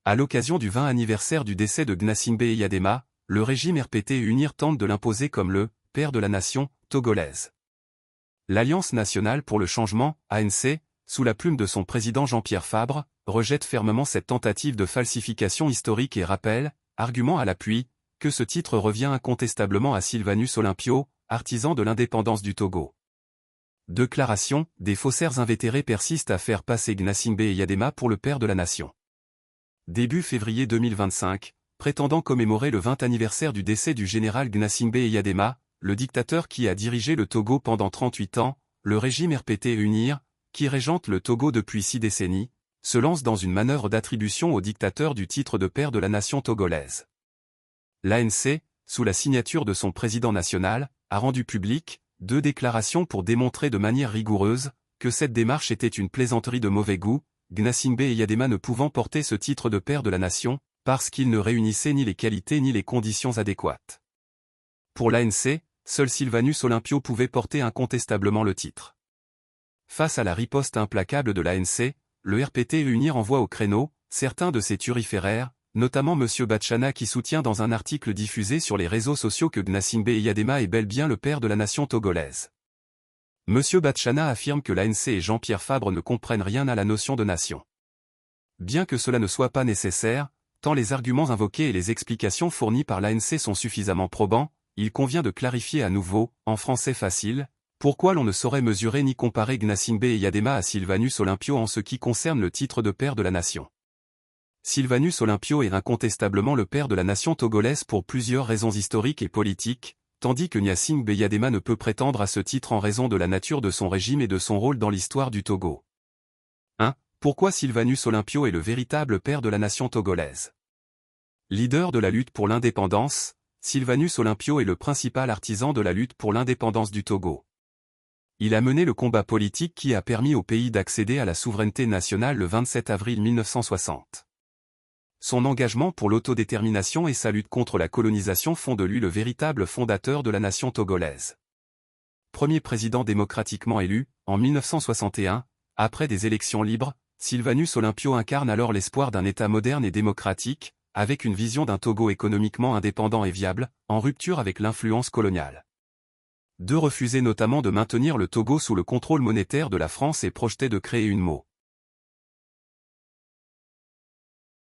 À l'occasion du 20 anniversaire du décès de Gnassingbé Eyadema, le régime RPT-UNIR tente de l'imposer comme le « père de la nation » togolaise. L'Alliance nationale pour le changement, ANC, sous la plume de son président Jean-Pierre Fabre, rejette fermement cette tentative de falsification historique et rappelle, argument à l'appui, que ce titre revient incontestablement à Sylvanus Olympio, artisan de l'indépendance du Togo. Déclaration, des faussaires invétérés persistent à faire passer Gnassingbé Eyadema pour le père de la nation. Début février 2025, prétendant commémorer le 20 anniversaire du décès du général Gnassingbé Eyadema, le dictateur qui a dirigé le Togo pendant 38 ans, le régime RPT-UNIR, qui régente le Togo depuis 6 décennies, se lance dans une manœuvre d'attribution au dictateur du titre de père de la nation togolaise. L'ANC, sous la signature de son président national, a rendu public 2 déclarations pour démontrer de manière rigoureuse que cette démarche était une plaisanterie de mauvais goût, Gnassingbé Eyadema ne pouvant porter ce titre de père de la nation, parce qu'il ne réunissait ni les qualités ni les conditions adéquates. Pour l'ANC, seul Sylvanus Olympio pouvait porter incontestablement le titre. Face à la riposte implacable de l'ANC, le RPT-UNIR envoie au créneau certains de ses turiféraires, notamment M. Batchana qui soutient dans un article diffusé sur les réseaux sociaux que Gnassingbé Eyadema est bel bien le père de la nation togolaise. M. Batchana affirme que l'ANC et Jean-Pierre Fabre ne comprennent rien à la notion de nation. Bien que cela ne soit pas nécessaire, tant les arguments invoqués et les explications fournies par l'ANC sont suffisamment probants, il convient de clarifier à nouveau, en français facile, pourquoi l'on ne saurait mesurer ni comparer Gnassingbé Eyadema à Sylvanus Olympio en ce qui concerne le titre de père de la nation. Sylvanus Olympio est incontestablement le père de la nation togolaise pour plusieurs raisons historiques et politiques, tandis que Gnassingbé Eyadema ne peut prétendre à ce titre en raison de la nature de son régime et de son rôle dans l'histoire du Togo. 1. Pourquoi Sylvanus Olympio est le véritable père de la nation togolaise? Leader de la lutte pour l'indépendance, Sylvanus Olympio est le principal artisan de la lutte pour l'indépendance du Togo. Il a mené le combat politique qui a permis au pays d'accéder à la souveraineté nationale le 27 avril 1960. Son engagement pour l'autodétermination et sa lutte contre la colonisation font de lui le véritable fondateur de la nation togolaise. Premier président démocratiquement élu, en 1961, après des élections libres, Sylvanus Olympio incarne alors l'espoir d'un État moderne et démocratique, avec une vision d'un Togo économiquement indépendant et viable, en rupture avec l'influence coloniale. 2. Refuser notamment de maintenir le Togo sous le contrôle monétaire de la France et projeter de créer une MO.